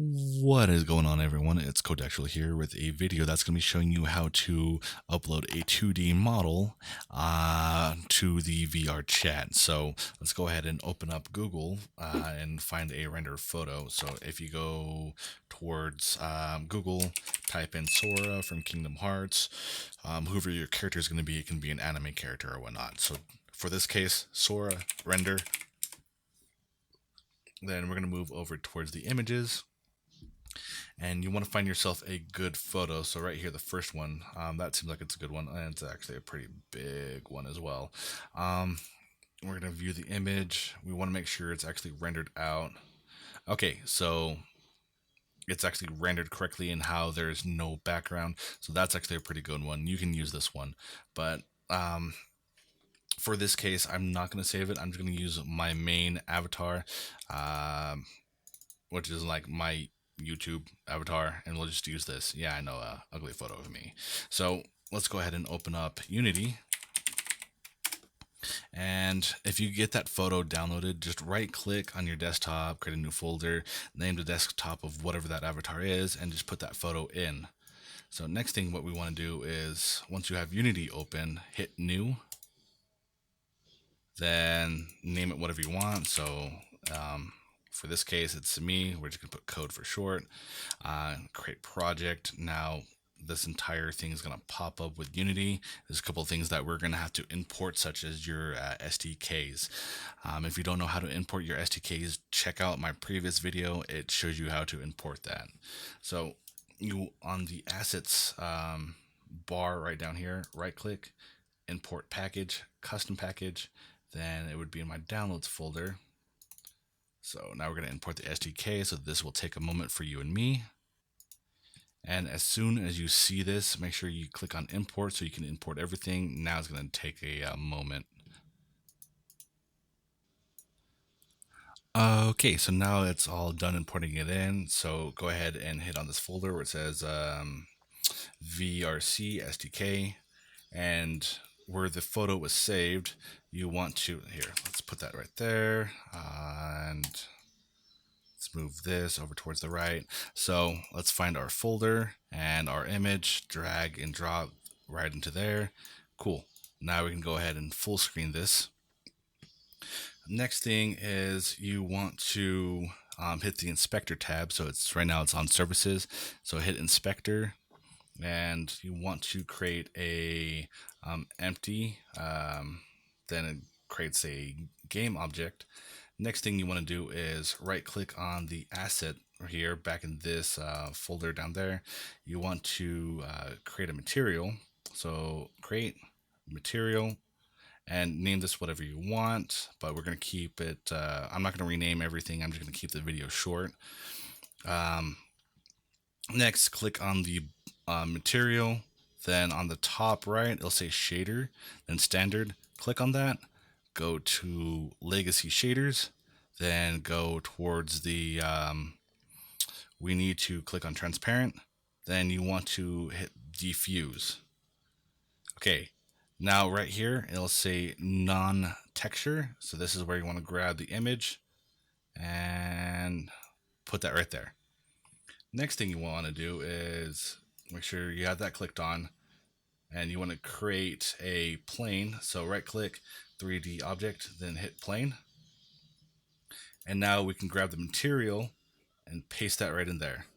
What is going on, everyone? It's Codexual here with a video that's going to be showing you how to upload a 2D model to the VRChat. So let's go ahead and open up Google and find a render photo. So if you go towards Google, type in Sora from Kingdom Hearts. Whoever your character is going to be, it can be an anime character or whatnot. So for this case, Sora, render. Then we're going to move over towards the images. And you want to find yourself a good photo. So right here, the first one, that seems like it's a good one, and it's actually a pretty big one as well. We're going to view the image. We want to make sure it's actually rendered out. Okay, so it's actually rendered correctly in how there's no background. So that's actually a pretty good one. You can use this one. But for this case, I'm not going to save it. I'm just going to use my main avatar, which is like my YouTube avatar, and we'll just use this. Yeah, I know, ugly photo of me. So let's go ahead and open up Unity. And if you get that photo downloaded, just right click on your desktop, create a new folder, name the desktop of whatever that avatar is, and just put that photo in. So next thing, what we want to do is, once you have Unity open, hit new, then name it whatever you want. So for this case, it's me. We're just gonna put code for short. Create project. Now this entire thing is gonna pop up with Unity. There's a couple of things that we're gonna have to import, such as your SDKs. If you don't know how to import your SDKs, check out my previous video. It shows you how to import that. So you, on the assets bar right down here, right click, import package, custom package. Then it would be in my downloads folder. So now we're going to import the SDK. So this will take a moment for you and me. And as soon as you see this, make sure you click on import so you can import everything. Now it's going to take a moment. Okay, so now it's all done importing it in. So go ahead and hit on this folder where it says VRC SDK, and where the photo was saved, you want to, here, let's put that right there, and let's move this over towards the right. So let's find our folder and our image, drag and drop right into there. Cool. Now we can go ahead and full screen this. Next thing is you want to hit the inspector tab. So it's right now it's on services. So hit inspector, and you want to create a empty. Then it creates a game object. Next thing you want to do is right click on the asset here, back in this folder down there. You want to create a material. So create material and name this whatever you want, but we're going to keep it, I'm not going to rename everything. I'm just going to keep the video short. Next, click on the material. Then on the top right, it'll say shader, then standard. Click on that. Go to legacy shaders, then go towards the, we need to click on transparent. Then you want to hit diffuse. Okay, now right here, it'll say non-texture. So this is where you want to grab the image and put that right there. Next thing you want to do is make sure you have that clicked on, and you want to create a plane. So right click, 3D object, then hit plane. And now we can grab the material and paste that right in there.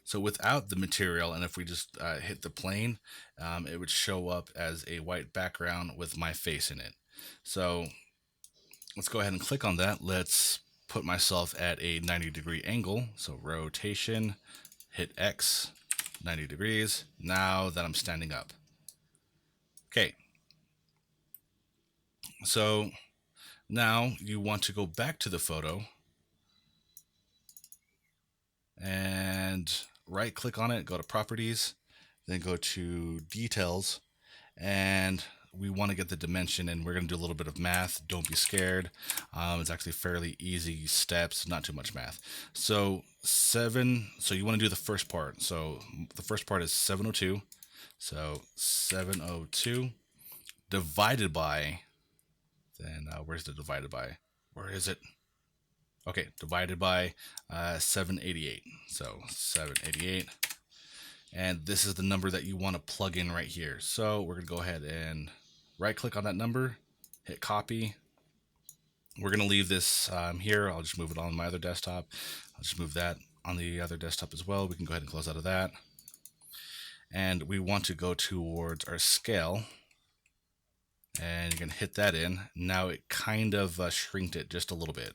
So without the material, and if we just hit the plane, it would show up as a white background with my face in it. So let's go ahead and click on that. Let's put myself at a 90-degree angle. So rotation, hit X, 90 degrees. Now that I'm standing up. Okay. So now you want to go back to the photo and right click on it, go to properties, then go to details, and we want to get the dimension, and we're going to do a little bit of math. Don't be scared. It's actually fairly easy steps, not too much math. So you want to do the first part. So the first part is 702. So 702 divided by, then where's the divided by? Where is it? Okay, divided by 788. So 788. And this is the number that you want to plug in right here. So we're going to go ahead and right click on that number, hit copy. We're going to leave this here. I'll just move it on my other desktop. I'll just move that on the other desktop as well. We can go ahead and close out of that. And we want to go towards our scale. And you're going to hit that in. Now it kind of shrinked it just a little bit.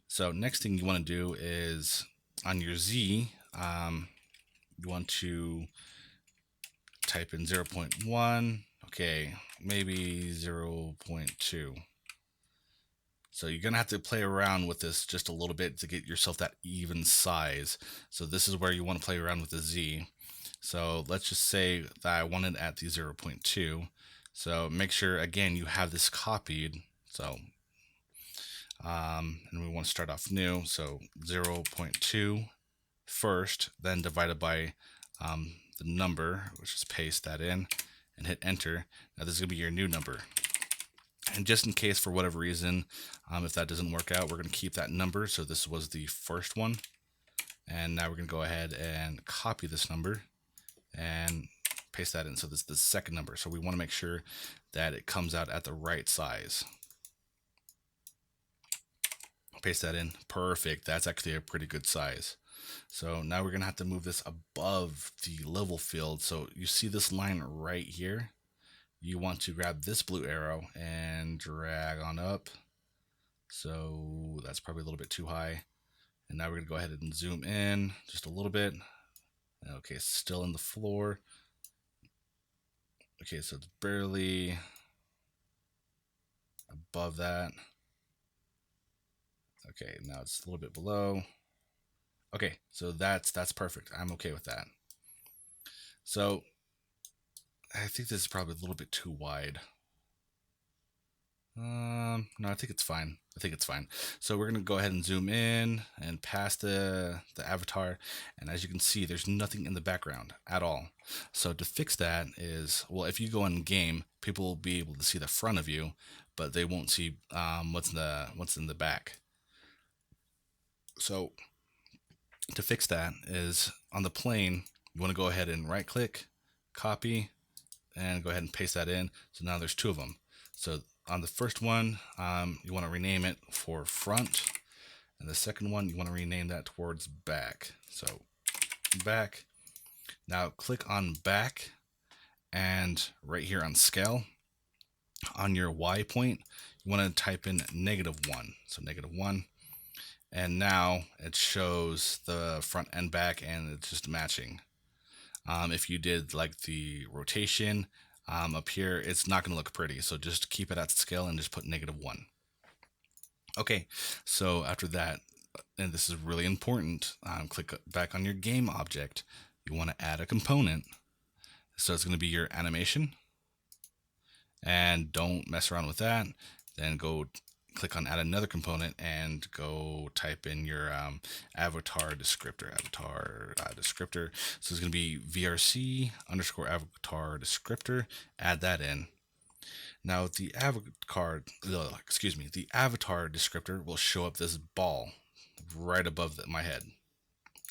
So next thing you want to do is on your Z, you want to type in 0.1. Okay, maybe 0.2. So you're going to have to play around with this just a little bit to get yourself that even size. So this is where you want to play around with the Z. So let's just say that I want it at the 0.2. So make sure, again, you have this copied. So, and we want to start off new. So 0.2 first, then divided by the number, which is paste that in and hit enter. Now this is going to be your new number. And just in case, for whatever reason, if that doesn't work out, we're going to keep that number. So this was the first one. And now we're going to go ahead and copy this number and paste that in. So this is the second number. So we want to make sure that it comes out at the right size. Paste that in. Perfect. That's actually a pretty good size. So now we're going to have to move this above the level field. So you see this line right here. You want to grab this blue arrow and drag on up. So that's probably a little bit too high. And now we're going to go ahead and zoom in just a little bit. Okay, still in the floor. Okay, so it's barely above that. Okay, now it's a little bit below. Okay, so that's perfect. I'm okay with that. So I think this is probably a little bit too wide. No, I think it's fine. I think it's fine. So we're gonna go ahead and zoom in and past the avatar, and as you can see, there's nothing in the background at all. So to fix that is, well, if you go in game, people will be able to see the front of you, but they won't see what's in the back. So to fix that is on the plane, you want to go ahead and right click, copy, and go ahead and paste that in. So now there's two of them. So on the first one, you want to rename it for front, and the second one, you want to rename that towards back. So back. Now click on back, and right here on scale, on your Y point, you want to type in -1. So -1. And now it shows the front and back, and it's just matching. If you did like the rotation up here, it's not going to look pretty. So just keep it at scale and just put -1. Okay, so after that, and this is really important, click back on your game object. You want to add a component. So it's going to be your animation. And don't mess around with that. Then go click on add another component and go type in your avatar descriptor. So it's going to be VRC _ avatar descriptor. Add that in. Now the avatar descriptor will show up this ball right above my head.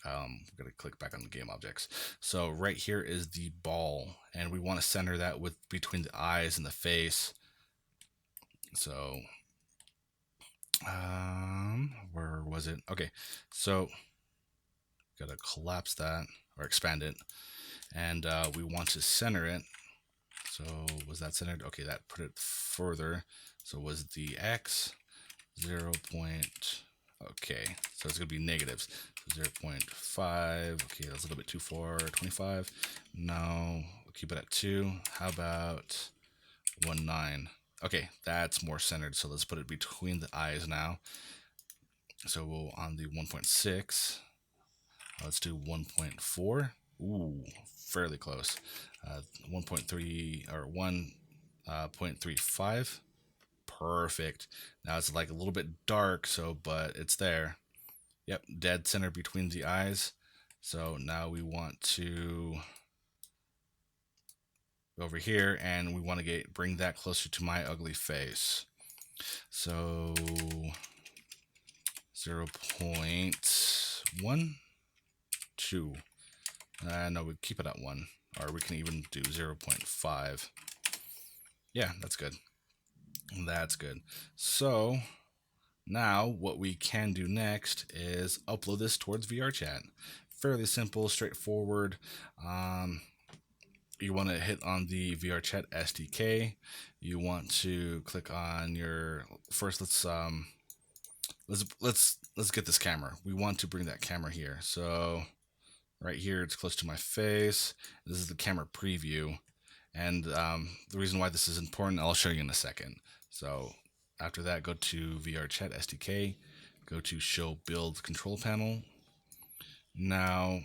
I'm going to click back on the game objects. So right here is the ball, and we want to center that with between the eyes and the face. So where was it? Okay, so gotta collapse that or expand it, and we want to center it. So was that centered? Okay, that put it further. So was the X 0. Okay, so it's gonna be negatives. 0.5. Okay, that's a little bit too far. 25. No, we'll keep it at 2. How about 1.9? Okay, that's more centered. So let's put it between the eyes now. So we'll on the 1.6. Let's do 1.4. Ooh, fairly close. 1.3 or 1.35. Perfect. Now it's like a little bit dark, so but it's there. Yep, dead center between the eyes. So now we want to go over here, and we want to bring that closer to my ugly face. So 0.12. No, we keep it at 1, or we can even do 0.5. Yeah, that's good. That's good. So now what we can do next is upload this towards VRChat. Fairly simple, straightforward. You want to hit on the VRChat SDK. You want to click on your first. Let's get this camera. We want to bring that camera here. So right here, it's close to my face. This is the camera preview, and the reason why this is important, I'll show you in a second. So after that, go to VRChat SDK. Go to Show Build Control Panel. Now,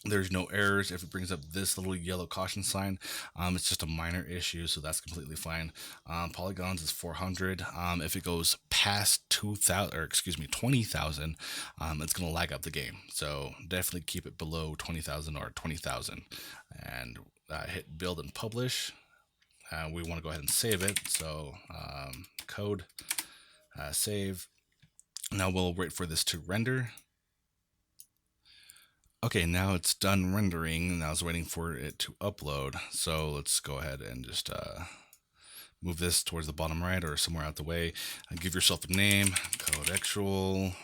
there's no errors. If it brings up this little yellow caution sign, it's just a minor issue, so that's completely fine. Polygons is 400. If it goes past 2,000, or excuse me, 20,000, it's gonna lag up the game. So definitely keep it below 20,000 or 20,000, and hit build and publish. We want to go ahead and save it. So code, save. Now we'll wait for this to render. Okay, now it's done rendering, and I was waiting for it to upload. So let's go ahead and just move this towards the bottom right or somewhere out the way. Give yourself a name, Codexual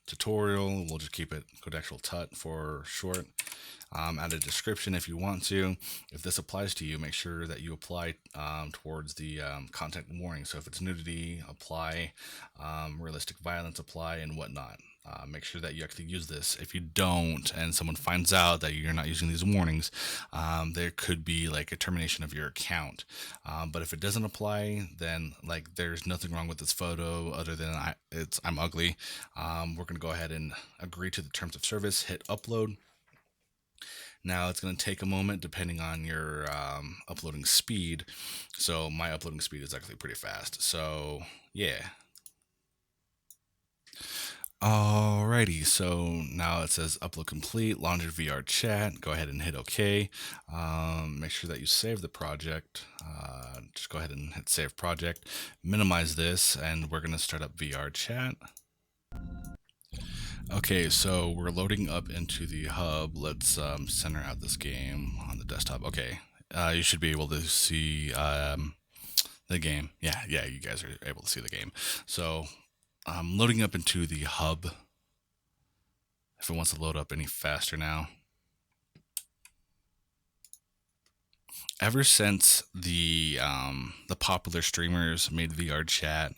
tutorial. We'll just keep it Codexual Tut for short. Add a description if you want to. If this applies to you, make sure that you apply towards the content warning. So if it's nudity, apply. Realistic violence, apply, and whatnot. Make sure that you actually use this. If you don't and someone finds out that you're not using these warnings, there could be like a termination of your account. But if it doesn't apply, then like there's nothing wrong with this photo other than I'm ugly. We're going to go ahead and agree to the terms of service, hit upload. Now it's going to take a moment depending on your uploading speed. So my uploading speed is actually pretty fast. So yeah. Alrighty, so now it says upload complete, launch your VRChat. Go ahead and hit OK. Make sure that you save the project. Just go ahead and hit save project. Minimize this, and we're going to start up VRChat. Okay, so we're loading up into the hub. Let's center out this game on the desktop. Okay, you should be able to see the game. Yeah, you guys are able to see the game. So I'm loading up into the hub. If it wants to load up any faster now. Ever since the popular streamers made VRChat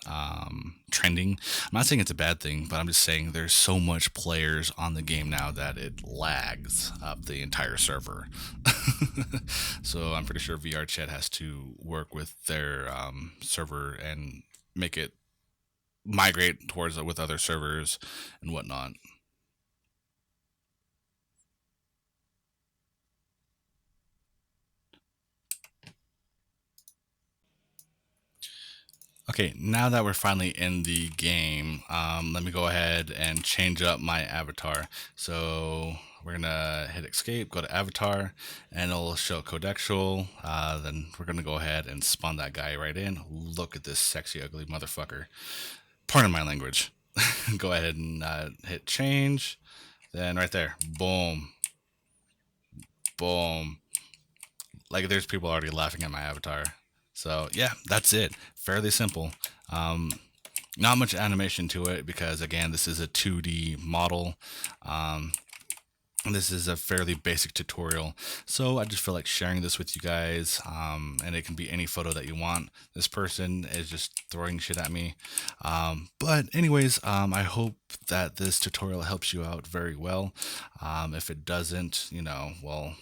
trending, I'm not saying it's a bad thing, but I'm just saying there's so much players on the game now that it lags up the entire server. So I'm pretty sure VRChat has to work with their server and make it migrate towards with other servers and whatnot. Okay, now that we're finally in the game, let me go ahead and change up my avatar. So we're gonna hit escape, go to avatar, and it'll show Codexual. Then we're gonna go ahead and spawn that guy right in. Look at this sexy, ugly motherfucker. Pardon my language. Go ahead and hit change. Then right there, boom. Boom. Like there's people already laughing at my avatar. So yeah, that's it. Fairly simple. Not much animation to it because again, this is a 2D model. This is a fairly basic tutorial, so I just feel like sharing this with you guys, and it can be any photo that you want. This person is just throwing shit at me, but anyways, I hope that this tutorial helps you out very well. If it doesn't, well,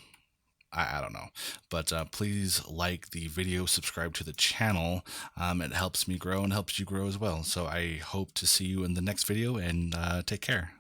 I don't know, but please like the video, subscribe to the channel. It helps me grow and helps you grow as well. So I hope to see you in the next video, and take care.